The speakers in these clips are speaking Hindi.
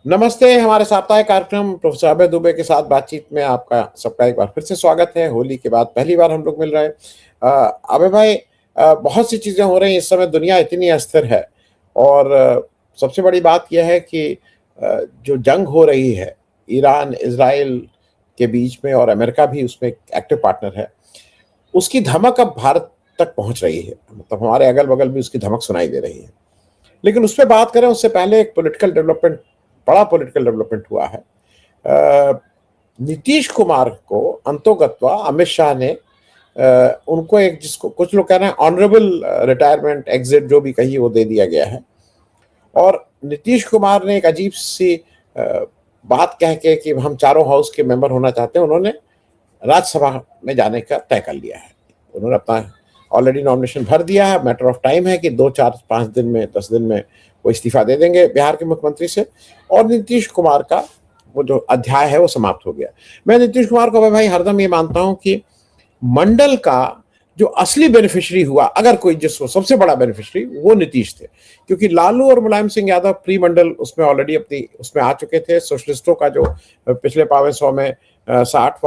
नमस्ते। हमारे साप्ताहिक कार्यक्रम प्रोफेसर अभय दुबे के साथ बातचीत में आपका सबका एक बार फिर से स्वागत है। होली के बाद पहली बार हम लोग मिल रहे हैं। अभय भाई, बहुत सी चीजें हो रही हैं इस समय, दुनिया इतनी अस्थिर है और सबसे बड़ी बात यह है कि जो जंग हो रही है ईरान इजराइल के बीच में, और अमेरिका भी उसमें एक्टिव पार्टनर है, उसकी धमक अब भारत तक पहुंच रही है। मतलब हमारे अगल बगल भी उसकी धमक सुनाई दे रही है। लेकिन उस पर बात करें उससे पहले एक पॉलिटिकल डेवलपमेंट, बड़ा पॉलिटिकल डेवलपमेंट हुआ है। नीतीश कुमार को अंतोगत्वा अमित शाह ने उनको एक, जिसको कुछ लोग कह रहे हैं ऑनरेबल रिटायरमेंट एग्जिट, जो भी कही वो दे दिया गया है। और नीतीश कुमार ने एक अजीब सी बात कह के कि हम चारों हाउस के मेंबर होना चाहते हैं, उन्होंने राज्यसभा में जाने का तय कर लिया है। उन्होंने अपना ऑलरेडी नॉमिनेशन भर दिया है। मैटर ऑफ टाइम है कि 2-4-5 दिन में, 10 दिन में वो इस्तीफा दे देंगे बिहार के मुख्यमंत्री से, और नीतीश कुमार का वो जो अध्याय है वो समाप्त हो गया। मैं नीतीश कुमार को भाई हरदम ये मानता हूं कि मंडल का जो असली बेनिफिशियरी हुआ, अगर कोई जिसको सबसे बड़ा बेनिफिशियरी, वो नीतीश थे। क्योंकि लालू और मुलायम सिंह यादव प्री मंडल उसमें ऑलरेडी अपनी उसमें आ चुके थे। सोशलिस्टों का जो पिछले 500 में 60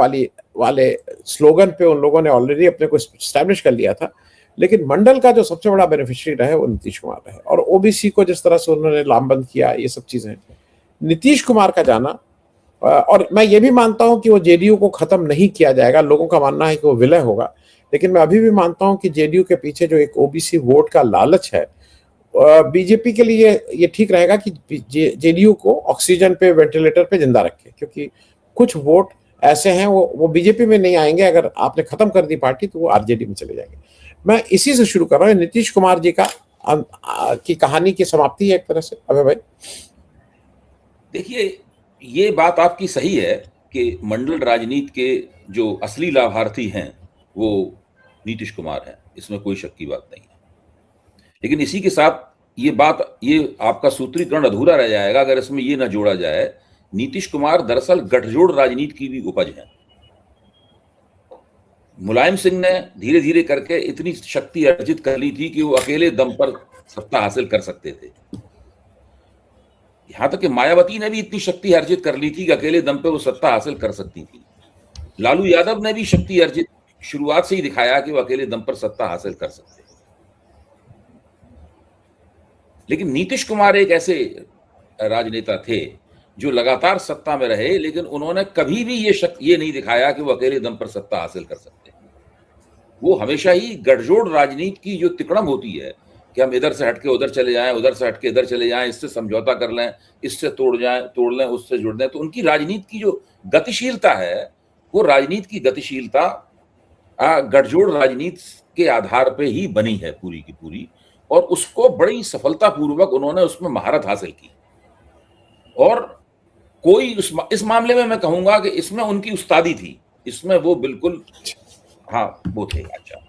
वाले स्लोगन पे उन लोगों ने ऑलरेडी अपने को स्टैब्लिश कर लिया था। लेकिन मंडल का जो सबसे बड़ा बेनिफिशियरी रहे वो नीतीश कुमार रहे, और ओबीसी को जिस तरह से उन्होंने लामबंद किया, ये सब चीजें, नीतीश कुमार का जाना। और मैं ये भी मानता हूं कि वो जेडीयू को खत्म नहीं किया जाएगा। लोगों का मानना है कि वो विलय होगा, लेकिन मैं अभी भी मानता हूं कि जेडीयू के पीछे जो एक ओबीसी वोट का लालच है, बीजेपी के लिए ये ठीक रहेगा कि जेडीयू को ऑक्सीजन पे, वेंटिलेटर पे जिंदा रखे। क्योंकि कुछ वोट ऐसे हैं वो बीजेपी में नहीं आएंगे। अगर आपने खत्म कर दी पार्टी तो वो आरजेडी में चले जाएंगे। मैं इसी से शुरू कर रहा हूँ, नीतीश कुमार जी का की कहानी की समाप्ति है एक तरह से। अबे भाई देखिए, ये बात आपकी सही है कि मंडल राजनीति के जो असली लाभार्थी हैं वो नीतीश कुमार हैं, इसमें कोई शक की बात नहीं है। लेकिन इसी के साथ ये आपका सूत्रीकरण अधूरा रह जाएगा अगर इसमें ये ना जोड़ा जाए, नीतीश कुमार दरअसल गठजोड़ राजनीति की भी उपज है। मुलायम सिंह ने धीरे धीरे करके इतनी शक्ति अर्जित कर ली थी कि वो अकेले दम पर सत्ता हासिल कर सकते थे। यहां तक कि मायावती ने भी इतनी शक्ति अर्जित कर ली थी कि अकेले दम पे वो सत्ता हासिल कर सकती थी। लालू यादव ने भी शक्ति अर्जित शुरुआत से ही दिखाया कि वो अकेले दम पर सत्ता हासिल कर सकते हैं। लेकिन नीतीश कुमार एक ऐसे राजनेता थे जो लगातार सत्ता में रहे, लेकिन उन्होंने कभी भी ये नहीं दिखाया कि वो अकेले दम पर सत्ता हासिल कर सकते हैं। वो हमेशा ही गठजोड़ राजनीति की जो तिकड़म होती है कि हम इधर से हटके उधर चले जाएं, उधर से हटके इधर चले जाएं, इससे समझौता कर लें, इससे तोड़ लें, उससे जुड़ लें, तो उनकी राजनीति की जो गतिशीलता है, वो राजनीति की गतिशीलता गठजोड़ राजनीति के आधार पे ही बनी है पूरी की पूरी, और उसको बड़ी सफलतापूर्वक उन्होंने उसमें महारत हासिल की। और कोई इस मामले में मैं कहूंगा कि इसमें उनकी उस्तादी थी, इसमें वो बिल्कुल, हाँ वो थे। अच्छा,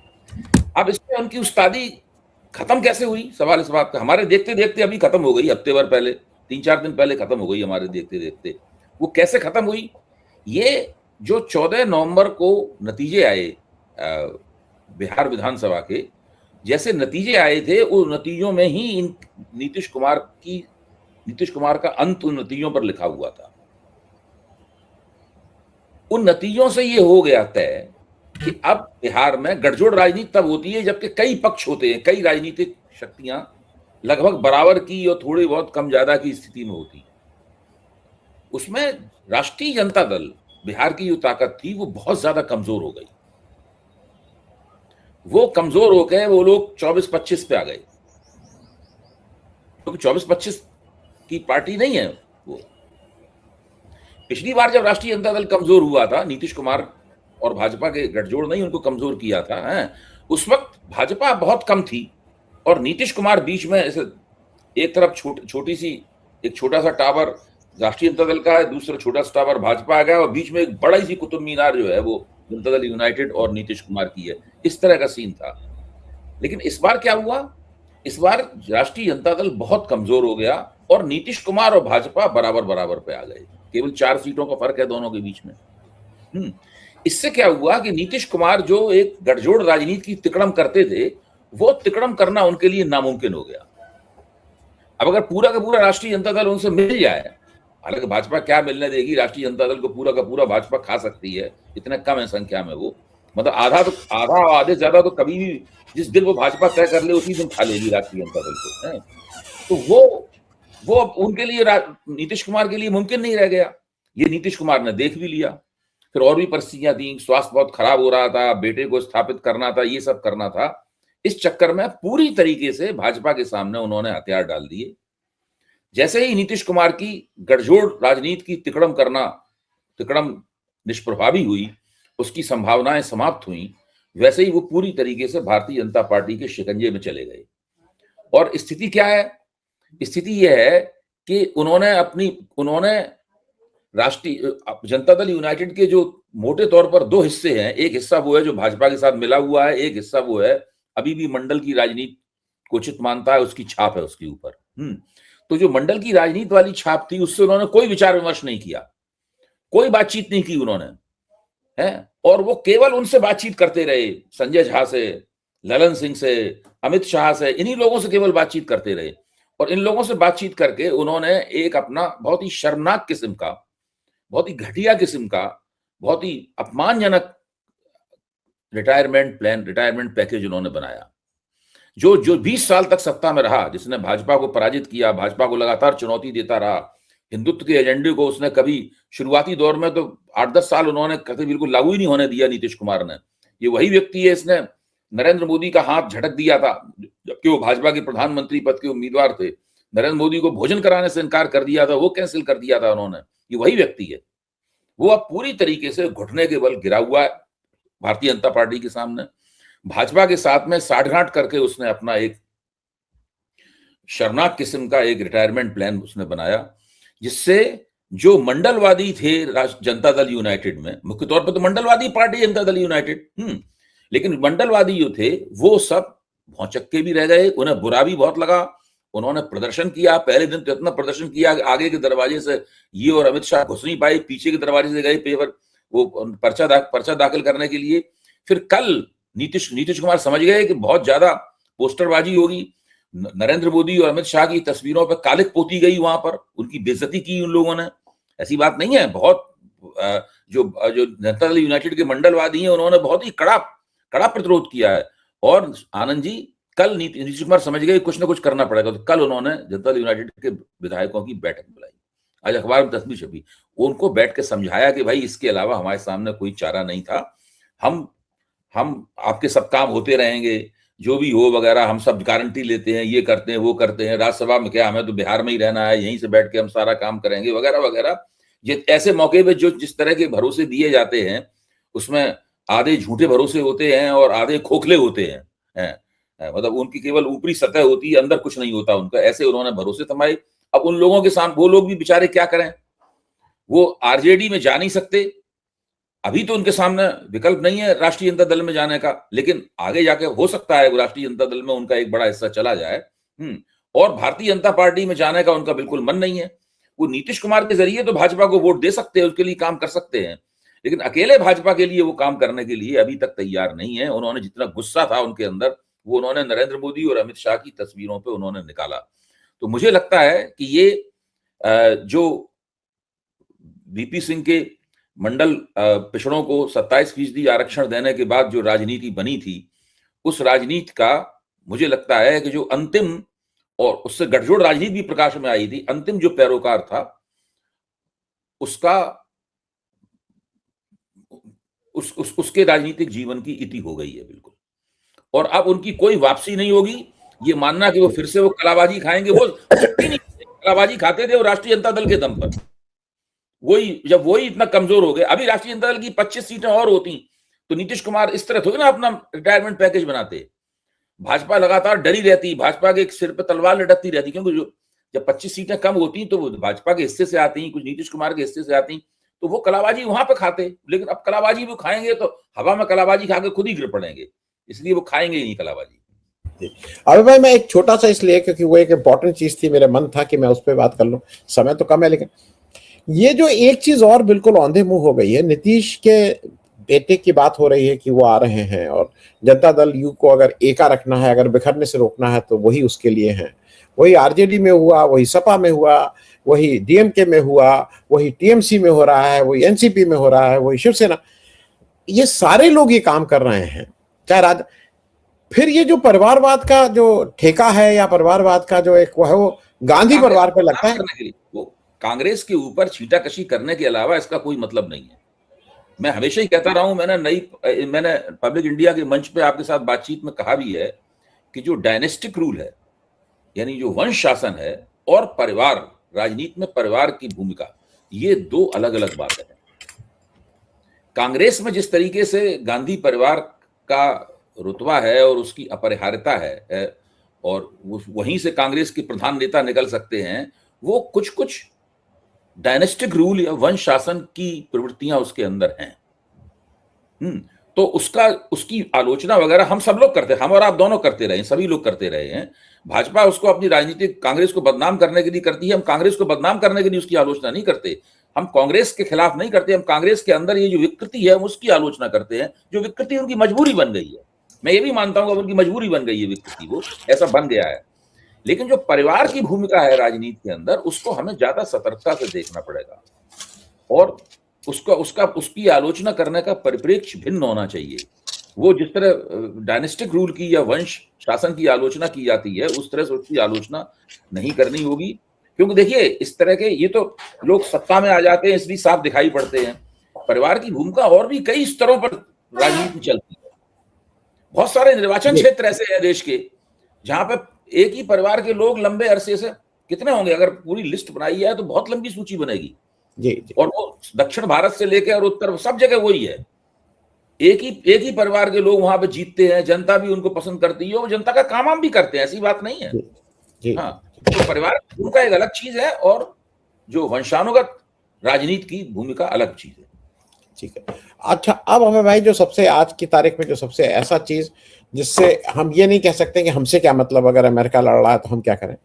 अब इसमें उनकी उस्तादी खत्म कैसे हुई, सवाल इस बात का। हमारे देखते देखते अभी खत्म हो गई, हफ्ते भर पहले, 3-4 दिन पहले खत्म हो गई हमारे देखते देखते। वो कैसे खत्म हुई? ये जो 14 नवंबर को नतीजे आए बिहार विधानसभा के, जैसे नतीजे आए थे, उन नतीजों में ही नीतीश कुमार का अंत उन नतीजों पर लिखा हुआ था। उन नतीजों से ये हो गया तय कि अब बिहार में गठजोड़ राजनीति तब होती है जबकि कई पक्ष होते हैं, कई राजनीतिक शक्तियां लगभग बराबर की और थोड़ी बहुत कम ज्यादा की स्थिति में होती। उसमें राष्ट्रीय जनता दल, बिहार की जो ताकत थी, वो बहुत ज्यादा कमजोर हो गई। वो कमजोर हो गए, वो लोग 24-25 पे आ गए, क्योंकि 24-25 की पार्टी नहीं है वो। पिछली बार जब राष्ट्रीय जनता दल कमजोर हुआ था, नीतीश कुमार और भाजपा के गठजोड़ नहीं उनको कमजोर किया था, है? उस वक्त भाजपा बहुत कम थी और नीतीश कुमार बीच में, ऐसे एक तरफ एक छोटा सा टावर राष्ट्रीय जनता दल का है, दूसरा छोटा सा टावर भाजपा आ गया, और बीच में एक बड़ा सी कुतुब मीनार जो है वो जनता दल यूनाइटेड और नीतीश कुमार की है। इस तरह का सीन था। लेकिन इस बार क्या हुआ? इस बार राष्ट्रीय जनता दल बहुत कमजोर हो गया और नीतीश कुमार और भाजपा बराबर बराबर पे आ गए। केवल 4 सीटों का फर्क है दोनों के बीच में। इससे क्या हुआ कि नीतीश कुमार जो एक गठजोड़ राजनीति की तिकड़म करते थे, वो तिकड़म करना उनके लिए नामुमकिन हो गया। अब अगर पूरा का पूरा राष्ट्रीय जनता दल उनसे मिल जाए हालांकि भाजपा क्या मिलने देगी, राष्ट्रीय जनता दल को पूरा का पूरा भाजपा खा सकती है, इतने कम है संख्या में वो, मतलब आधा और आधे ज्यादा तो कभी भी, जिस दिन वो भाजपा तय कर ले उसी दिन खा लेगी राष्ट्रीय जनता दल को, है। तो वो अब उनके लिए नीतीश कुमार के लिए मुमकिन नहीं रह गया। ये नीतीश कुमार ने देख भी लिया। फिर और भी परिस्थितियां थी, स्वास्थ्य बहुत खराब हो रहा था, बेटे को स्थापित करना था, ये सब करना था। इस चक्कर में पूरी तरीके से भाजपा के सामने उन्होंने हथियार डाल दिए। जैसे ही नीतीश कुमार की गठजोड़ राजनीति की तिकड़म निष्प्रभावी हुई, उसकी संभावनाएं समाप्त हुई, वैसे ही वो पूरी तरीके से भारतीय जनता पार्टी के शिकंजे में चले गए। और स्थिति क्या है? स्थिति यह है कि उन्होंने राष्ट्रीय जनता दल यूनाइटेड के जो मोटे तौर पर दो हिस्से हैं, एक हिस्सा वो है जो भाजपा के साथ मिला हुआ है, एक हिस्सा वो है अभी भी मंडल की राजनीति को उचित मानता है, उसकी छाप है उसके ऊपर। तो जो मंडल की राजनीति वाली छाप थी, उससे उन्होंने कोई विचार विमर्श नहीं किया, कोई बातचीत नहीं की उन्होंने, है। और वो केवल उनसे बातचीत करते रहे, संजय झा से, ललन सिंह से, अमित शाह से, इन्हीं लोगों से केवल बातचीत करते रहे। और इन लोगों से बातचीत करके उन्होंने एक अपना बहुत ही शर्मनाक किस्म का, बहुत ही घटिया किस्म का, बहुत ही अपमानजनक रिटायरमेंट पैकेज उन्होंने बनाया। जो 20 साल तक सत्ता में रहा, जिसने भाजपा को पराजित किया, भाजपा को लगातार चुनौती देता रहा, हिंदुत्व के एजेंडे को उसने कभी शुरुआती दौर में तो 8-10 साल उन्होंने कभी बिल्कुल लागू ही नहीं होने दिया नीतीश कुमार ने। ये वही व्यक्ति है, इसने नरेंद्र मोदी का हाथ झटक दिया था जबकि वो भाजपा के प्रधानमंत्री पद के उम्मीदवार थे। नरेंद्र मोदी को भोजन कराने से इनकार कर दिया था, वो कैंसिल कर दिया था उन्होंने। ये वही व्यक्ति है। वो अब पूरी तरीके से घुटने के बल गिरा हुआ है भारतीय जनता पार्टी के सामने। भाजपा के साथ में साठगांठ करके उसने अपना एक शर्मनाक किस्म का एक रिटायरमेंट प्लान उसने बनाया, जिससे जो मंडलवादी थे जनता दल यूनाइटेड में, मुख्य तौर पर तो मंडलवादी पार्टी जनता दल यूनाइटेड, लेकिन मंडलवादी जो थे वो सब भौचक्के भी रह गए, उन्हें बुरा भी बहुत लगा। उन्होंने प्रदर्शन किया, पहले दिन तो इतना प्रदर्शन किया, आगे के दरवाजे से ये और अमित शाह घुस नहीं पाए, पीछे के दरवाजे से गए पेपर वो पर्चा दाखिल करने के लिए। फिर कल नीतीश कुमार समझ गए कि बहुत ज्यादा पोस्टरबाजी होगी, नरेंद्र मोदी और अमित शाह की तस्वीरों पर कालिक पोती गई, वहां पर उनकी बेइज्जती की उन लोगों ने। ऐसी बात नहीं है, बहुत जो जनता दल यूनाइटेड के मंडलवादी हैं उन्होंने बहुत ही कड़ा प्रतिरोध किया है। और आनंद जी, कल नीतीश कुमार समझ गए कुछ ना कुछ करना पड़ेगा, तो कल उन्होंने जनता दल यूनाइटेड के विधायकों की बैठक बुलाई। आज अखबार में तस्वीर छपी, उनको बैठ के समझाया कि भाई इसके अलावा हमारे सामने कोई चारा नहीं था, हम आपके सब काम होते रहेंगे, जो भी हो वगैरह, हम सब गारंटी लेते हैं, ये करते हैं वो करते हैं, राज्यसभा में क्या, हमें तो बिहार में ही रहना है, यहीं से बैठ के हम सारा काम करेंगे वगैरह वगैरह। ये ऐसे मौके पे जो जिस तरह के भरोसे दिए जाते हैं, उसमें आधे झूठे भरोसे होते हैं और आधे खोखले होते हैं, मतलब उनकी केवल ऊपरी सतह होती है, अंदर कुछ नहीं होता उनका। ऐसे उन्होंने भरोसे थमाए। अब उन लोगों के सामने वो लोग भी बेचारे क्या करें, वो आरजेडी में जा नहीं सकते, अभी तो उनके सामने विकल्प नहीं है राष्ट्रीय जनता दल में जाने का, लेकिन आगे जाके हो सकता है राष्ट्रीय जनता दल में उनका एक बड़ा हिस्सा चला जाए। और भारतीय जनता पार्टी में जाने का उनका बिल्कुल मन नहीं है। वो नीतीश कुमार के जरिए तो भाजपा को वोट दे सकते हैं, उसके लिए काम कर सकते हैं, लेकिन अकेले भाजपा के लिए वो काम करने के लिए अभी तक तैयार नहीं है। उन्होंने जितना गुस्सा था उनके अंदर, वो उन्होंने नरेंद्र मोदी और अमित शाह की तस्वीरों पे उन्होंने निकाला। तो मुझे लगता है कि ये जो वीपी सिंह के मंडल पिछड़ों को 27% आरक्षण देने के बाद जो राजनीति बनी थी, उस राजनीति का मुझे लगता है कि जो अंतिम, और उससे गठजोड़ राजनीति भी प्रकाश में आई थी, अंतिम जो पैरोकार था उसका उसके राजनीतिक जीवन की इति हो गई है बिल्कुल। और अब उनकी कोई वापसी नहीं होगी। ये मानना कि वो फिर से वो कलाबाजी खाएंगे, वो नहीं, कलाबाजी खाते थे वो राष्ट्रीय जनता दल के दम पर। जब वही इतना कमजोर हो गए, अभी राष्ट्रीय जनता दल की 25 सीटें और होती तो नीतीश कुमार इस तरह थोड़ी ना अपना रिटायरमेंट पैकेज बनाते। भाजपा लगातार डरी रहती, भाजपा के सिर पे तलवार लटकती रहती, क्योंकि जब 25 सीटें कम होती तो वो भाजपा के हिस्से से आती, कुछ नीतीश कुमार के हिस्से से आती, तो वो कलाबाजी वहां पे खाते। लेकिन अब कलाबाजी वो खाएंगे तो हवा में कलाबाजी खा के खुद ही गिर पड़ेंगे, इसलिए वो खाएंगे ही नहीं कलाबाजी। अभी भाई मैं एक छोटा सा इसलिए क्योंकि वो एक इंपॉर्टेंट चीज थी, मेरा मन था कि मैं उस पर बात कर लूं, समय तो कम है, लेकिन ये जो एक चीज और बिल्कुल औंधे मुंह हो गई है, नीतीश के बेटे की बात हो रही है कि वो आ रहे हैं, और जनता दल यू को अगर एका रखना है, अगर बिखरने से रोकना है तो वही उसके लिए है। वही आरजेडी में हुआ, वही सपा में हुआ, वही डीएमके में हुआ, वही टीएमसी में हो रहा है, वही एनसीपी में हो रहा है, वही शिवसेना, ये सारे लोग ये काम कर रहे हैं। चाहे राज फिर ये जो परिवारवाद का जो ठेका है, या परिवारवाद का जो एक वो है, वो गांधी परिवार पे लगता है। करने के लिए वो कांग्रेस के ऊपर छींटाकशी करने के अलावा इसका कोई मतलब नहीं है। मैं हमेशा ही कहता रहा हूं, मैंने पब्लिक इंडिया के मंच पे आपके साथ बातचीत में कहा भी है कि जो डायनेस्टिक रूल है, यानी जो वंश शासन है, और परिवार, राजनीति में परिवार की भूमिका, ये दो अलग अलग बातें हैं। कांग्रेस में जिस तरीके से गांधी परिवार का रुतबा है और उसकी अपरिहार्यता है, और वहीं से कांग्रेस के प्रधान नेता निकल सकते हैं, वो कुछ कुछ डायनेस्टिक रूल या वंश शासन की प्रवृत्तियां उसके अंदर हैं। तो उसकी आलोचना वगैरह हम सब लोग करते हैं, हम और आप दोनों करते रहे हैं, सभी लोग करते रहे हैं। भाजपा उसको अपनी राजनीतिक कांग्रेस को बदनाम करने के लिए करती है, हम कांग्रेस को बदनाम करने के लिए उसकी आलोचना नहीं करते। हम कांग्रेस के खिलाफ नहीं करते, हम कांग्रेस के अंदर ये जो विकृति है उसकी आलोचना करते हैं, जो विकृति उनकी मजबूरी बन गई है। मैं ये भी मानता हूं कि उनकी मजबूरी बन गई है विकृति, वो ऐसा बन गया है। लेकिन जो परिवार की भूमिका है राजनीति के अंदर, उसको हमें ज्यादा सतर्कता से देखना पड़ेगा, और उसकी आलोचना करने का परिप्रेक्ष्य भिन्न होना चाहिए। वो जिस तरह डायनेस्टिक रूल की या वंश शासन की आलोचना की जाती है, उस तरह से उसकी आलोचना नहीं करनी होगी। क्योंकि देखिए, इस तरह के ये तो लोग सत्ता में आ जाते हैं इसलिए साफ दिखाई पड़ते हैं। परिवार की भूमिका और भी कई स्तरों पर राजनीति चलती है। बहुत सारे निर्वाचन क्षेत्र ऐसे हैं देश के जहां पर एक ही परिवार के लोग लंबे अरसे से, कितने होंगे, अगर पूरी लिस्ट बनाई है तो बहुत लंबी सूची बनेगी। जी। और वो दक्षिण भारत से लेकर और उत्तर, सब जगह वही है। एक ही परिवार के लोग वहां पे जीतते हैं, जनता भी उनको पसंद करती है, वो जनता का काम भी करते हैं, ऐसी बात नहीं है। जी। हाँ, तो परिवार उनका एक अलग चीज है, और जो वंशानुगत राजनीति की भूमिका अलग चीज है। ठीक है। अच्छा, अब हमें भाई जो सबसे आज की तारीख में जो सबसे ऐसा चीज जिससे हम ये नहीं कह सकते कि हमसे क्या मतलब, अगर अमेरिका लड़ रहा है तो हम क्या करें,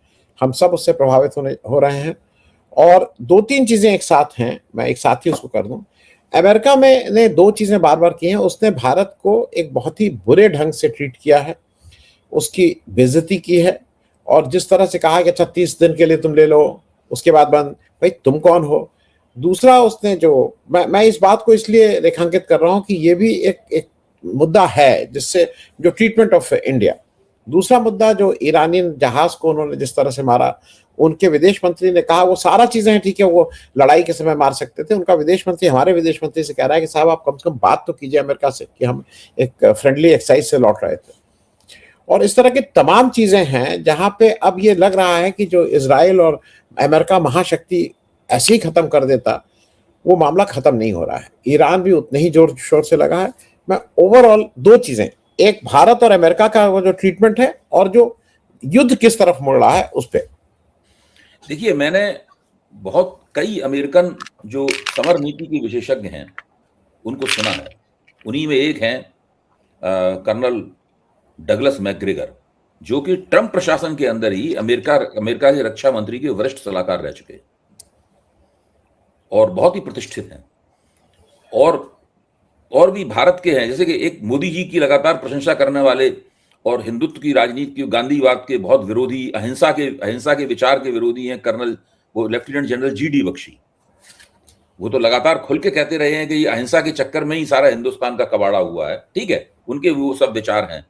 हम सब उससे प्रभावित हो रहे हैं। और दो तीन चीजें एक साथ हैं, मैं एक साथ ही उसको कर दूं। अमेरिका में ने दो चीजें बार बार की हैं। उसने भारत को एक बहुत ही बुरे ढंग से ट्रीट किया है, उसकी बेइज्जती की है, और जिस तरह से कहा कि अच्छा 30 दिन के लिए तुम ले लो, उसके बाद बंद। भाई तुम कौन हो? दूसरा, उसने जो मैं इस बात को इसलिए रेखांकित कर रहा हूं कि ये भी एक मुद्दा है जिससे जो ट्रीटमेंट ऑफ इंडिया। दूसरा मुद्दा, जो ईरानी जहाज को उन्होंने जिस तरह से मारा, उनके विदेश मंत्री ने कहा वो सारा चीजें हैं, ठीक है, वो लड़ाई के समय मार सकते थे। उनका विदेश मंत्री हमारे विदेश मंत्री से कह रहा है कि साहब आप कम से कम बात तो कीजिए अमेरिका से कि हम एक फ्रेंडली एक्सरसाइज से लौट रहे थे। और इस तरह की तमाम चीजें हैं जहां पे अब ये लग रहा है कि जो इजराइल और अमेरिका महाशक्ति ऐसे ही खत्म कर देता, वो मामला खत्म नहीं हो रहा है। ईरान भी उतने ही जोर शोर से लगा है। मैं ओवरऑल दो चीजें, एक भारत और अमेरिका का वो जो ट्रीटमेंट है, और जो युद्ध किस तरफ मुड़ रहा है उस पर। देखिए, मैंने बहुत कई अमेरिकन जो समर नीति के विशेषज्ञ हैं उनको सुना है। उन्हीं में एक हैं कर्नल डगलस मैकग्रेगर, जो कि ट्रंप प्रशासन के अंदर ही अमेरिका के रक्षा मंत्री के वरिष्ठ सलाहकार रह चुके और बहुत ही प्रतिष्ठित हैं। और भी भारत के हैं, जैसे कि एक मोदी जी की लगातार प्रशंसा करने वाले और हिंदुत्व की राजनीति की, गांधीवाद के बहुत विरोधी, अहिंसा के विचार के विरोधी हैं वो लेफ्टिनेंट जनरल जीडी बख्शी। वो तो लगातार खुल के कहते रहे हैं कि ये अहिंसा के चक्कर में ही सारा हिंदुस्तान का कबाड़ा हुआ है। ठीक है, उनके वो सब विचार हैं,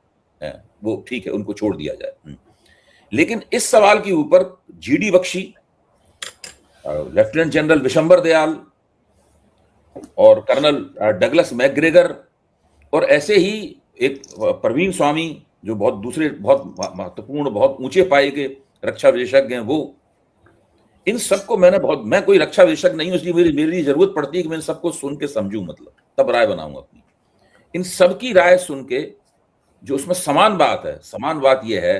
वो ठीक है, उनको छोड़ दिया जाए। लेकिन इस सवाल के ऊपर GD Bakshi, lieutenant general Vishambar Dayal और कर्नल डगलस मैकग्रेगर, और ऐसे ही एक प्रवीण स्वामी, जो बहुत महत्वपूर्ण, बहुत ऊंचे पाए के रक्षा विशेषज्ञ हैं, वो इन सबको मैं कोई रक्षा विशेषज्ञ नहीं हूं, इसलिए मेरी जरूरत पड़ती है कि मैं इन सबको सुन के समझूं, मतलब तब राय बनाऊं अपनी। इन सबकी राय सुन के जो उसमें समान बात यह है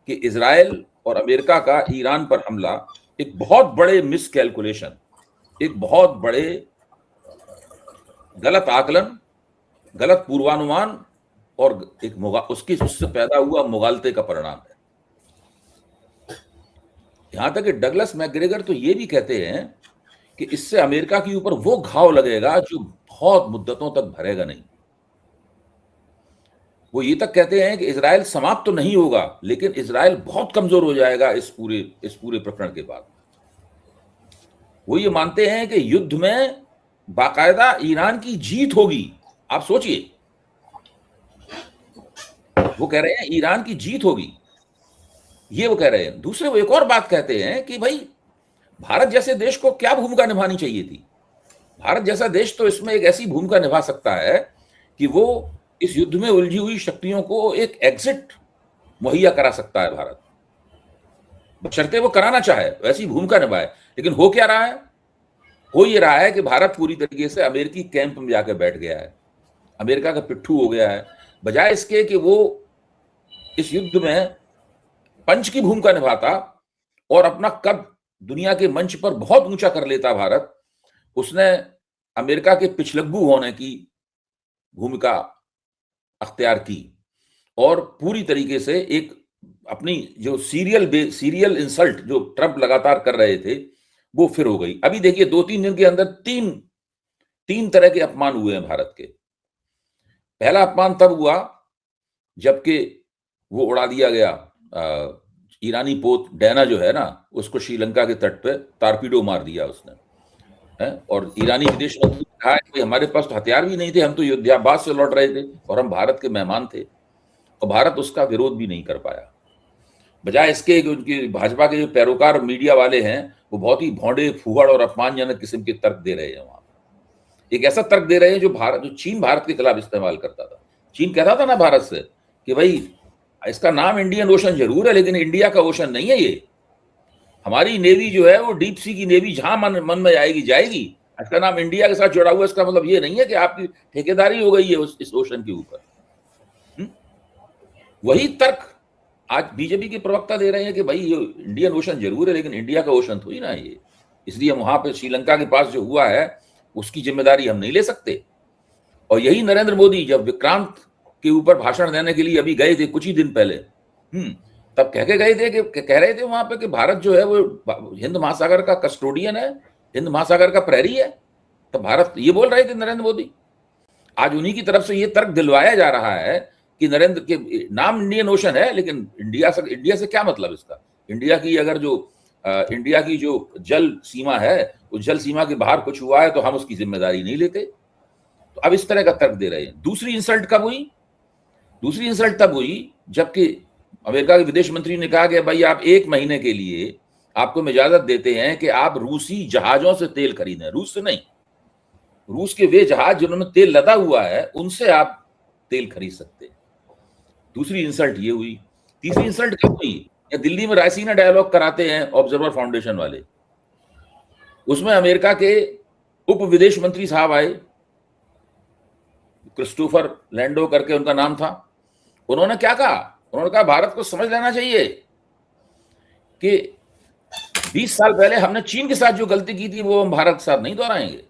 कि इजराइल और अमेरिका का ईरान पर हमला एक बहुत बड़े मिसकैलकुलेशन, एक बहुत बड़े गलत आकलन, गलत पूर्वानुमान और उससे पैदा हुआ मुगालते का परिणाम है। यहां तक कि डगलस मैकग्रेगर तो ये भी कहते हैं कि इससे अमेरिका के ऊपर वो घाव लगेगा जो बहुत मुद्दतों तक भरेगा नहीं। वो ये तक कहते हैं कि इजराइल समाप्त तो नहीं होगा, लेकिन इजराइल बहुत कमजोर हो जाएगा इस पूरे प्रकरण के बाद। वो ये मानते हैं कि युद्ध में बाकायदा ईरान की जीत होगी। आप सोचिए, वो कह रहे हैं ईरान की जीत होगी, ये वो कह रहे हैं। दूसरे वो एक और बात कहते हैं कि भाई भारत जैसे देश को क्या भूमिका निभानी चाहिए थी। भारत जैसा देश तो इसमें एक ऐसी भूमिका निभा सकता है कि वो इस युद्ध में उलझी हुई शक्तियों को एक एग्जिट मुहैया करा सकता है भारत, बशर्ते वो कराना चाहे, वैसी भूमिका निभाए। लेकिन हो क्या रहा है? हो ये रहा है कि भारत पूरी तरीके से अमेरिकी कैंप में जाकर बैठ गया है, अमेरिका का पिट्ठू हो गया है। बजाय इसके कि वो इस युद्ध में पंच की भूमिका निभाता और अपना कद दुनिया के मंच पर बहुत ऊंचा कर लेता भारत, उसने अमेरिका के पिछलग्गू होने की भूमिका अख्तियार की और पूरी तरीके से एक अपनी जो सीरियल इंसल्ट जो ट्रंप लगातार कर रहे थे वो फिर हो गई। अभी देखिए 2-3 दिन के अंदर तीन तरह के अपमान हुए हैं भारत के। पहला अपमान तब हुआ जबकि वो उड़ा दिया गया ईरानी पोत डैना जो है ना, उसको श्रीलंका के तट पे टारपीडो मार दिया उसने है। और ईरानी विदेश मंत्री ने कहा कि हमारे पास तो हथियार भी नहीं थे, हम तो युद्धाभ्यास से लौट रहे थे और हम भारत के मेहमान थे, और भारत उसका विरोध भी नहीं कर पाया। बजाय इसके कि उनकी भाजपा के जो पैरोकार मीडिया वाले हैं वो बहुत ही भौंडे, फूहड़ और अपमानजनक किस्म के तर्क दे रहे हैं। वहां एक ऐसा तर्क दे रहे हैं जो चीन भारत के खिलाफ इस्तेमाल करता था। चीन कहता था ना भारत से कि भाई इसका नाम इंडियन ओशन जरूर है, लेकिन इंडिया का ओशन नहीं है ये। हमारी नेवी जो है वो डीप सी की नेवी, जहां मन में आएगी जाएगी। इसका नाम इंडिया के साथ जुड़ा हुआ, इसका मतलब ये नहीं है कि आपकी ठेकेदारी हो गई है इस ओशन के ऊपर। वही तर्क आज बीजेपी के प्रवक्ता दे रहे हैं कि भाई ये इंडियन ओशन जरूर है, लेकिन इंडिया का ओशन थोड़ी ना ये, इसलिए वहां पे श्रीलंका के पास जो हुआ है उसकी जिम्मेदारी हम नहीं ले सकते। और यही नरेंद्र मोदी जब विक्रांत के ऊपर भाषण देने के लिए अभी गए थे कुछ ही दिन पहले, तब कह के गए थे कि कह रहे थे वहां पे कि भारत जो है वो हिंद महासागर का कस्टोडियन है, हिंद महासागर का प्रहरी है। तो भारत ये बोल रहे थे नरेंद्र मोदी। आज उन्हीं की तरफ से ये तर्क दिलवाया जा रहा है कि नरेंद्र के नाम इंडियन ओशन है, लेकिन इंडिया से क्या मतलब इसका? इंडिया की जो जल सीमा है, उस जल सीमा के बाहर कुछ हुआ है तो हम उसकी जिम्मेदारी नहीं लेते। तो अब इस तरह का तर्क दे रहे हैं। दूसरी इंसल्ट कब हुई? दूसरी इंसल्ट तब हुई जबकि अमेरिका के विदेश मंत्री ने कहा कि भाई आप 1 महीने के लिए आपको हम इजाजत देते हैं कि आप रूसी जहाजों से तेल खरीदें। रूस से नहीं, रूस के वे जहाज जिन्होंने तेल लदा हुआ है उनसे आप तेल खरीद सकते हैं। दूसरी इंसल्ट ये हुई। तीसरी इंसल्ट कब हुई? या दिल्ली में रायसीना डायलॉग कराते हैं ऑब्जर्वर फाउंडेशन वाले, उसमें अमेरिका के उप विदेश मंत्री साहब आए, क्रिस्टोफर लैंडो करके उनका नाम था। उन्होंने क्या कहा? उन्होंने कहा भारत को समझ लेना चाहिए कि 20 साल पहले हमने चीन के साथ जो गलती की थी वो हम भारत के साथ नहीं दोहराएंगे।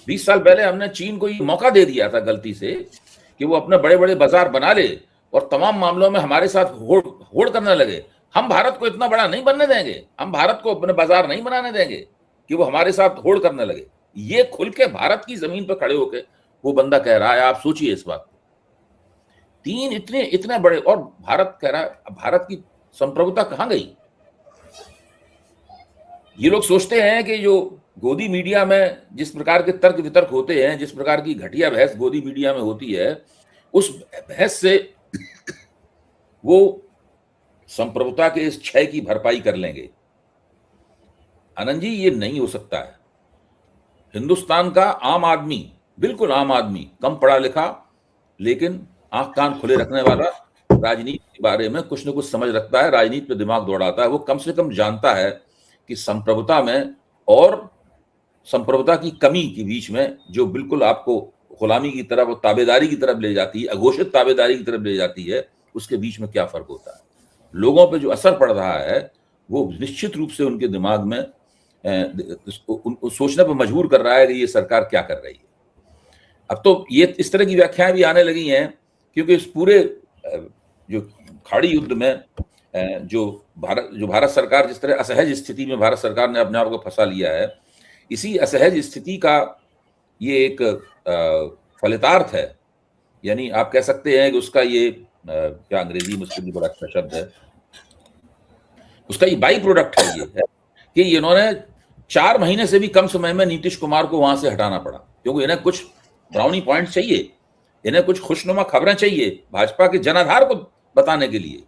20 साल पहले हमने चीन को ये मौका दे दिया था गलती से कि वो अपने बड़े बड़े बाजार बना ले और तमाम मामलों में हमारे साथ होड़ करने लगे। हम भारत को इतना बड़ा नहीं बनने देंगे, हम भारत को अपने बाजार नहीं बनाने देंगे कि वो हमारे साथ होड़ करने लगे। ये खुल के भारत की जमीन पर खड़े होकर वो बंदा कह रहा है। आप सोचिए इस बात। 3 इतने बड़े, और भारत कह रहा है भारत की संप्रभुता कहां गई? ये लोग सोचते हैं कि जो गोदी मीडिया में जिस प्रकार के तर्क वितर्क होते हैं, जिस प्रकार की घटिया बहस गोदी मीडिया में होती है, उस बहस से वो संप्रभुता के इस क्षय की भरपाई कर लेंगे। आनंद जी, ये नहीं हो सकता है। हिंदुस्तान का आम आदमी, बिल्कुल आम आदमी, कम पढ़ा लिखा लेकिन आंख कान खुले रखने वाला, राजनीति के बारे में कुछ न कुछ समझ रखता है, राजनीति पे दिमाग दौड़ाता है, वो कम से कम जानता है कि संप्रभुता में और संप्रभुता की कमी के बीच में जो बिल्कुल आपको गुलामी की तरफ और ताबेदारी की तरफ ले जाती है, अघोषित ताबेदारी की तरफ ले जाती है, उसके बीच में क्या फर्क होता है। लोगों पे जो असर पड़ रहा है वो निश्चित रूप से उनके दिमाग में सोचने पर मजबूर कर रहा है कि ये सरकार क्या कर रही है। अब तो ये इस तरह की व्याख्याएं भी आने लगी हैं क्योंकि इस पूरे जो खाड़ी युद्ध में जो भारत सरकार जिस तरह असहज स्थिति में भारत सरकार ने अपने आप को फंसा लिया है, इसी असहज स्थिति का ये एक फलितार्थ है, यानी आप कह सकते हैं कि उसका ये क्या अंग्रेजी में उसके लिए बड़ा अच्छा शब्द है, उसका ये बाई प्रोडक्ट है, ये है कि इन्होंने 4 महीने से भी कम समय में नीतीश कुमार को वहां से हटाना पड़ा, क्योंकि इन्हें कुछ ब्राउनी पॉइंट चाहिए, इन्हें कुछ खुशनुमा खबरें चाहिए भाजपा के जनाधार को बताने के लिए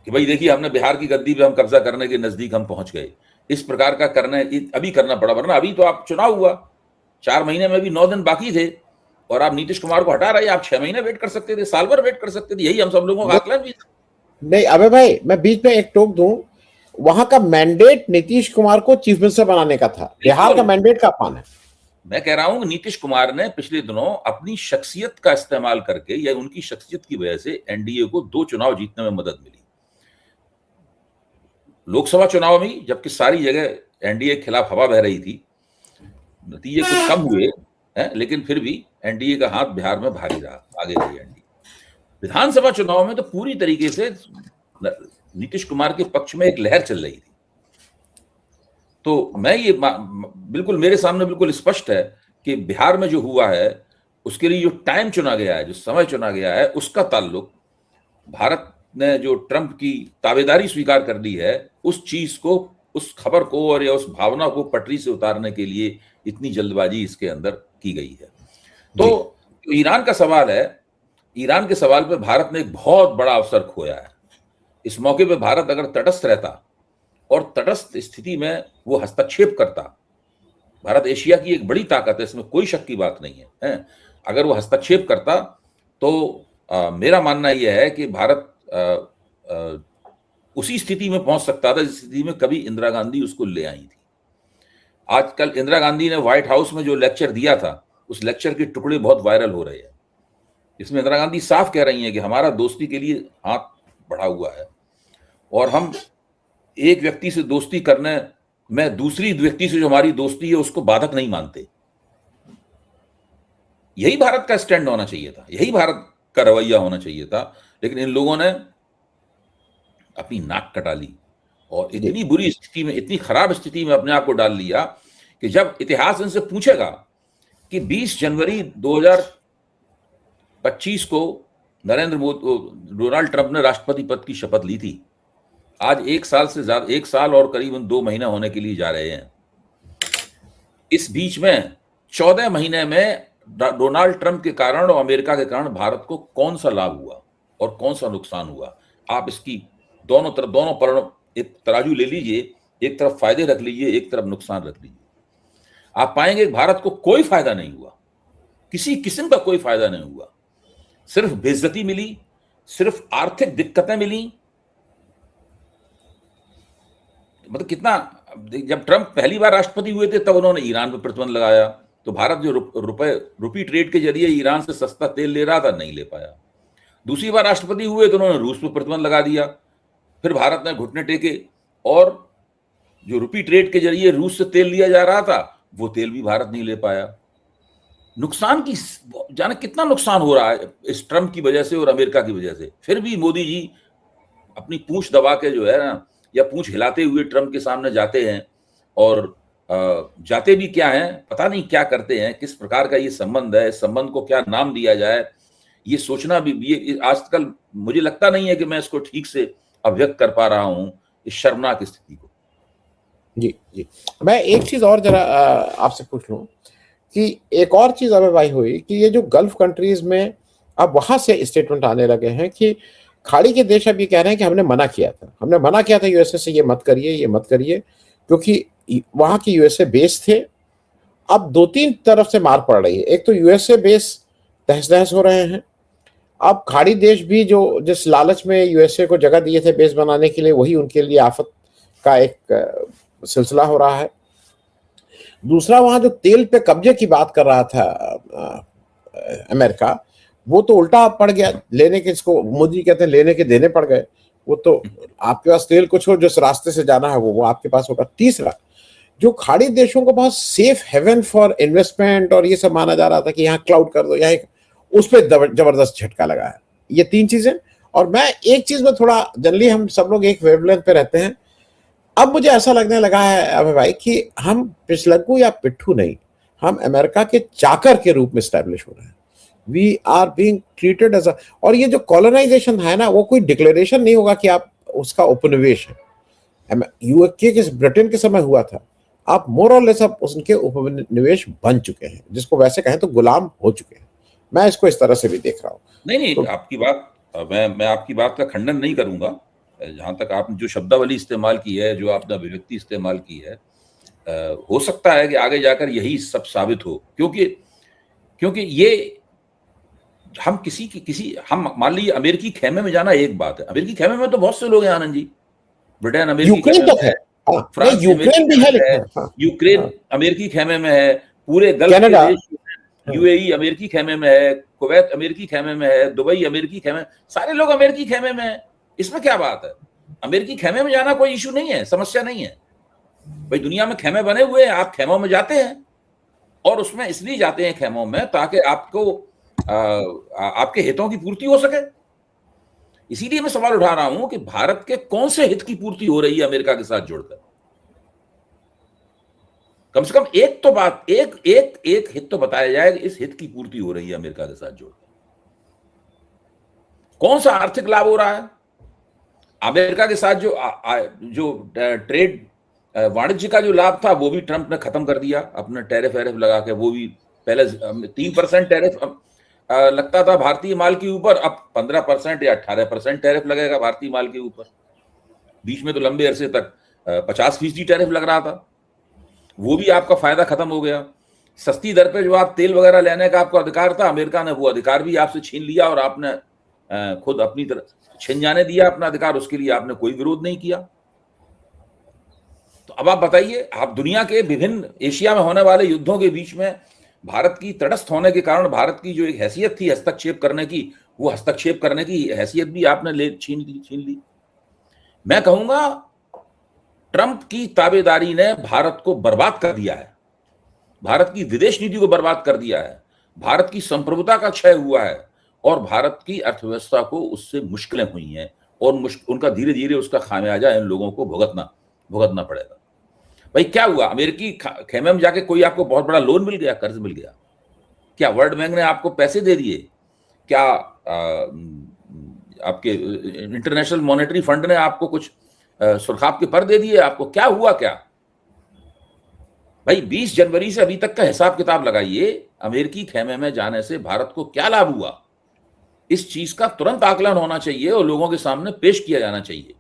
कि भाई देखिए हमने बिहार की गद्दी पे हम कब्जा करने के नजदीक हम पहुंच गए। इस प्रकार का करने अभी करना पड़ा, वरना अभी तो आप चुनाव हुआ 4 महीने में भी 9 दिन बाकी थे और आप नीतीश कुमार को हटा रहे, आप 6 महीने वेट कर सकते थे, साल भर वेट कर सकते थे, यही हम सब लोगों का आकलन भी था। नहीं अबे भाई, मैं बीच में एक टोक दूं, वहां का मैंडेट नीतीश कुमार को चीफ मिनिस्टर बनाने का था, बिहार का मैंडेट का अपमान है। मैं कह रहा हूं नीतीश कुमार ने पिछले दिनों अपनी शख्सियत का इस्तेमाल करके या उनकी शख्सियत की वजह से एनडीए को 2 चुनाव जीतने में मदद मिली। लोकसभा चुनाव में जबकि सारी जगह एनडीए के खिलाफ हवा बह रही थी, नतीजे कुछ कम हुए हैं, लेकिन फिर भी एनडीए का हाथ बिहार में भारी रहा, आगे रही एनडीए। विधानसभा चुनाव में तो पूरी तरीके से नीतीश कुमार के पक्ष में एक लहर चल रही थी। तो मैं ये बिल्कुल मेरे सामने बिल्कुल स्पष्ट है कि बिहार में जो हुआ है उसके लिए जो टाइम चुना गया है, जो समय चुना गया है, उसका ताल्लुक भारत ने जो ट्रंप की ताबेदारी स्वीकार कर ली है, उस चीज को, उस खबर को और या उस भावना को पटरी से उतारने के लिए इतनी जल्दबाजी इसके अंदर की गई है। तो ईरान का सवाल है, ईरान के सवाल पे भारत ने एक बहुत बड़ा अवसर खोया है। इस मौके पे भारत अगर तटस्थ रहता और तटस्थ स्थिति में वो हस्तक्षेप करता, भारत एशिया की एक बड़ी ताकत है, इसमें कोई शक की बात नहीं है, अगर वो हस्तक्षेप करता तो मेरा मानना यह है कि भारत उसी स्थिति में पहुंच सकता था जिस स्थिति में कभी इंदिरा गांधी उसको ले आई थी। आजकल इंदिरा गांधी ने व्हाइट हाउस में जो लेक्चर दिया था, उस लेक्चर के टुकड़े बहुत वायरल हो रहे हैं। इसमें इंदिरा गांधी साफ कह रही हैं कि हमारा दोस्ती के लिए हाथ बढ़ा हुआ है और हम एक व्यक्ति से दोस्ती करने में दूसरी व्यक्ति से जो हमारी दोस्ती है उसको बाधक नहीं मानते। यही भारत का स्टैंड होना चाहिए था, यही भारत का रवैया होना चाहिए था, लेकिन इन लोगों ने अपनी नाक कटा ली और इतनी बुरी स्थिति में, इतनी खराब स्थिति में अपने आप को डाल लिया कि जब इतिहास इनसे पूछेगा कि 20 जनवरी 2025 को डोनाल्ड ट्रंप ने राष्ट्रपति पद की शपथ ली थी, आज 1 साल से ज्यादा, 1 साल और करीबन 2 महीना होने के लिए जा रहे हैं। इस बीच में 14 महीने में डोनाल्ड ट्रंप के कारण और अमेरिका के कारण भारत को कौन सा लाभ हुआ और कौन सा नुकसान हुआ, आप इसकी दोनों तरफ, दोनों पर एक तराजू ले लीजिए, एक तरफ फायदे रख लीजिए, एक तरफ नुकसान रख लीजिए, आप पाएंगे भारत को कोई फायदा नहीं हुआ, किसी किस्म का कोई फायदा नहीं हुआ, सिर्फ बेइज्जती मिली, सिर्फ आर्थिक दिक्कतें मिली। मतलब कितना, जब ट्रंप पहली बार राष्ट्रपति हुए थे तब उन्होंने ईरान पर प्रतिबंध लगाया, तो भारत जो रुपी ट्रेड के जरिए ईरान से सस्ता तेल ले रहा था, नहीं ले पाया। दूसरी बार राष्ट्रपति हुए तो उन्होंने रूस पर प्रतिबंध लगा दिया, फिर भारत ने घुटने टेके और जो रुपी ट्रेड के जरिए रूस से तेल लिया जा रहा था वो तेल भी भारत नहीं ले पाया। नुकसान की जाने कितना नुकसान हो रहा है इस ट्रंप की वजह से और अमेरिका की वजह से, फिर भी मोदी जी अपनी पूंछ दबा के जो है ना, या पूंछ हिलाते हुए ट्रंप के सामने जाते हैं और जाते भी क्या हैं, पता नहीं क्या करते हैं, किस प्रकार का ये संबंध है, इस संबंध को क्या नाम दिया जाए, ये सोचना भी ये आजकल मुझे लगता नहीं है कि मैं इसको ठीक से अभिव्यक्त कर पा रहा हूं, इस शर्मनाक स्थिति को। जी जी, मैं एक चीज और जरा आपसे पूछ लूं कि एक और चीज अभी भाई हुई कि ये जो गल्फ कंट्रीज में अब वहां से स्टेटमेंट आने लगे हैं कि खाड़ी के देश अब ये कह रहे हैं कि हमने मना किया था यूएसए से, ये मत करिए, क्योंकि वहां की यूएसए बेस थे। अब 2-3 तरफ से मार पड़ रही है, एक तो यूएसए बेस तहस नहस हो रहे हैं, अब खाड़ी देश भी जो जिस लालच में यूएसए को जगह दिए थे बेस बनाने के लिए, वही उनके लिए आफत का एक सिलसिला हो रहा है। दूसरा, वहां जो तेल पे कब्जे की बात कर रहा था अमेरिका, वो तो उल्टा पड़ गया, लेने के, इसको मोदी कहते हैं लेने के देने पड़ गए। वो तो आपके पास तेल कुछ हो, जिस रास्ते से जाना है वो आपके पास होगा। तीसरा, जो खाड़ी देशों को बहुत सेफ हेवन फॉर इन्वेस्टमेंट और ये सब माना जा रहा था कि यहाँ क्लाउड कर दो, यहाँ, उस पर जबरदस्त झटका लगा है। ये 3 चीजें। और मैं एक चीज में थोड़ा, जनरली हम सब लोग एक वेवलेंथ पे रहते हैं, अब मुझे ऐसा लगने लगा है अबे भाई कि हम पिछलग्गू या पिट्ठू नहीं, हम अमेरिका के चाकर के रूप में स्टैब्लिश हो रहे हैं। We are being treated as a, और ये जो कॉलोनाइजेशन है ना, वो कोई डिक्लेरेशन नहीं होगा कि आप उसका उपनिवेश है। यूके के ब्रिटेन के समय हुआ था, आप मोर और लेस आप उनके उपनिवेश बन चुके हैं, जिसको वैसे कहें तो गुलाम हो चुके हैं। मैं इसको इस तरह से भी देख रहा हूँ। नहीं, तो आपकी बात, मैं आपकी बात का खंडन नहीं करूंगा। जहां तक आपने जो शब्दावली इस्तेमाल की है, जो आपने अभिव्यक्ति इस्तेमाल की है, हो सकता है कि आगे जाकर यही सब साबित हो, क्योंकि ये हम हम मान लीजिए अमेरिकी खेमे में जाना एक बात है। अमेरिकी खेमे में तो बहुत से लोग हैं आनंद जी। ब्रिटेन अमेरिकी यूक्रेन खेमे तक में है। है, हाँ, नहीं, फ्रांस अमेरिकी यूक्रेन भी खेमे है में है, लेकिन, हाँ, यूक्रेन हाँ, अमेरिकी खेमे में है, पूरे गल्फ के कनाडा, देश हाँ, यूएई अमेरिकी खेमे में है, कुवैत अमेरिकी खेमे में है, दुबई अमेरिकी खेमे, सारे लोग अमेरिकी खेमे में है। इसमें क्या बात है? अमेरिकी खेमे में जाना कोई इशू नहीं है, समस्या नहीं है। भाई दुनिया में खेमे बने हुए हैं, आप खेमों में जाते हैं, और उसमें इसलिए जाते हैं खेमों में ताकि आपको आपके हितों की पूर्ति हो सके। इसीलिए मैं सवाल उठा रहा हूं कि भारत के कौन से हित की पूर्ति हो रही है अमेरिका के साथ जुड़कर? कम से कम एक तो बात, एक हित तो बताया जाए कि इस हित की पूर्ति हो रही है अमेरिका के साथ जुड़कर। कौन सा आर्थिक लाभ हो रहा है अमेरिका के साथ? जो ट्रेड वाणिज्य का जो लाभ था वो भी ट्रंप ने खत्म कर दिया, अपने टैरिफ वैरिफ लगा के। वो भी पहले 3% टैरिफ लगता था भारतीय माल के ऊपर, अब 15% या 18% टैरिफ लगेगा भारतीय माल के ऊपर। बीच में तो लंबे अरसे तक 50% टैरिफ लग रहा था, वो भी आपका फायदा खत्म हो गया। सस्ती दर पे जो आप तेल वगैरह लेने का आपको अधिकार था, अमेरिका ने वो अधिकार भी आपसे छीन लिया, और आपने खुद अपनी तरह छिन जाने दिया अपना अधिकार, उसके लिए आपने कोई विरोध नहीं किया। तो अब आप बताइए, आप दुनिया के विभिन्न एशिया में होने वाले युद्धों के बीच में भारत की तटस्थ होने के कारण भारत की जो एक हैसियत थी हस्तक्षेप करने की, वो हस्तक्षेप करने की हैसियत भी आपने छीन ली। मैं कहूंगा ट्रंप की ताबेदारी ने भारत को बर्बाद कर दिया है, भारत की विदेश नीति को बर्बाद कर दिया है, भारत की संप्रभुता का क्षय हुआ है, और भारत की अर्थव्यवस्था को उससे मुश्किलें हुई हैं, और उनका धीरे धीरे उसका खामियाजा इन लोगों को भुगतना पड़ेगा। भाई क्या हुआ? अमेरिकी खेमे में जाके कोई आपको बहुत बड़ा लोन मिल गया, कर्ज मिल गया? क्या वर्ल्ड बैंक ने आपको पैसे दे दिए? क्या आपके इंटरनेशनल मॉनेटरी फंड ने आपको कुछ सुरखाब के पर दे दिए आपको? क्या हुआ? क्या भाई 20 जनवरी से अभी तक का हिसाब किताब लगाइए, अमेरिकी खेमे में जाने से भारत को क्या लाभ हुआ? इस चीज का तुरंत आकलन होना चाहिए और लोगों के सामने पेश किया जाना चाहिए।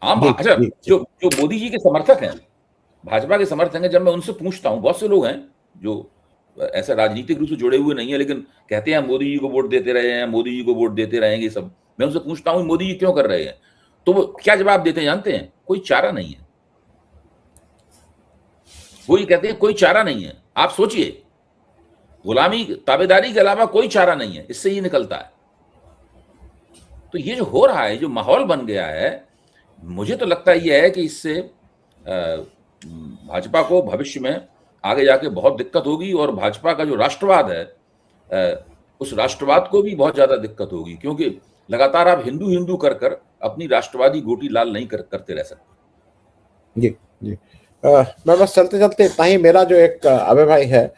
अच्छा, जो मोदी जी के समर्थक हैं, भाजपा के समर्थक हैं, जब मैं उनसे पूछता हूं, बहुत से लोग हैं जो ऐसे राजनीतिक रूप से जुड़े हुए नहीं है लेकिन कहते हैं मोदी जी को वोट देते रहे हैं, मोदी जी को वोट देते रहेंगे सब। मैं उनसे पूछता हूं मोदी जी क्यों कर रहे हैं, तो वो क्या जवाब देते हैं जानते हैं? कोई चारा नहीं है। वो ये कहते हैं कोई चारा नहीं है। आप सोचिए, गुलामी ताबेदारी के अलावा कोई चारा नहीं है, इससे ये निकलता है। तो ये जो हो रहा है, जो माहौल बन गया है, मुझे तो लगता ये है कि इससे भाजपा को भविष्य में आगे जाके बहुत दिक्कत होगी, और भाजपा का जो राष्ट्रवाद है उस राष्ट्रवाद को भी बहुत ज्यादा दिक्कत होगी, क्योंकि लगातार आप हिंदू हिंदू कर अपनी राष्ट्रवादी गोटी लाल नहीं करते रह सकते। जी जी। मैं बस चलते चलते इतना ही, मेरा जो एक अभय भाई है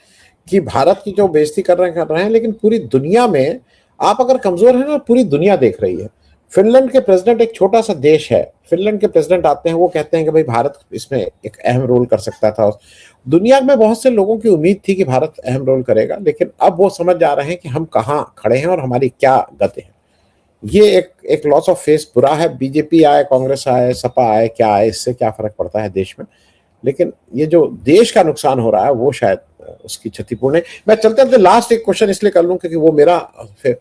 कि भारत की जो बेइज्जती कर रहे हैं, लेकिन पूरी दुनिया में आप अगर कमजोर है ना, पूरी दुनिया देख रही है। फिनलैंड के प्रेसिडेंट, एक छोटा सा देश है, फिनलैंड के प्रेसिडेंट आते हैं, वो कहते हैं कि भाई भारत इसमें एक अहम रोल कर सकता था। दुनिया में बहुत से लोगों की उम्मीद थी कि भारत अहम रोल करेगा, लेकिन अब वो समझ जा रहे हैं कि हम कहाँ खड़े हैं और हमारी क्या गति है। ये एक लॉस ऑफ फेस बुरा है। बीजेपी आए, कांग्रेस आए, सपा आए, क्या आए, इससे क्या फर्क पड़ता है देश में, लेकिन ये जो देश का नुकसान हो रहा है वो शायद उसकी क्षतिपूर्ण है। मैं चलते चलते लास्ट एक क्वेश्चन इसलिए कर लूं क्योंकि वो मेरा फिर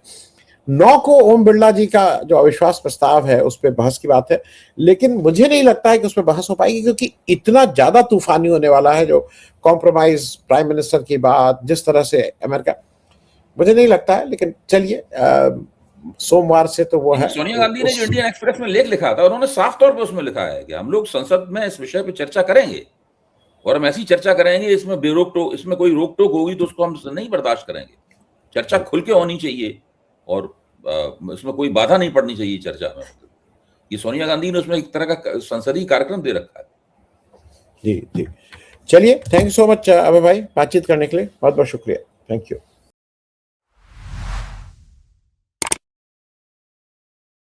9 को ओम बिरला जी का जो अविश्वास प्रस्ताव है उस पर बहस की बात है, लेकिन मुझे नहीं लगता है कि उसमें बहस हो पाएगी, क्योंकि इतना ज्यादा तूफानी होने वाला है जो कॉम्प्रोमाइज प्राइम मिनिस्टर की बात, जिस तरह से अमेरिका, मुझे नहीं लगता है। लेकिन चलिए, सोमवार से तो वो है। सोनिया गांधी ने जो इंडियन एक्सप्रेस में लेख लिखा था, उन्होंने साफ तौर पर उसमें लिखा है कि हम लोग संसद में इस विषय पर चर्चा करेंगे, और हम ऐसी चर्चा करेंगे, इसमें बेरोक टोक, इसमें कोई रोक टोक होगी तो उसको हम नहीं बर्दाश्त करेंगे। चर्चा खुल के होनी चाहिए, और इसमें कोई बाधा नहीं पड़नी चाहिए चर्चा में। ये सोनिया गांधी ने उसमें एक तरह का संसदीय कार्यक्रम दे रखा है। जी जी। चलिए, थैंक यू सो मच अभय भाई, बातचीत करने के लिए बहुत बहुत शुक्रिया। Thank you.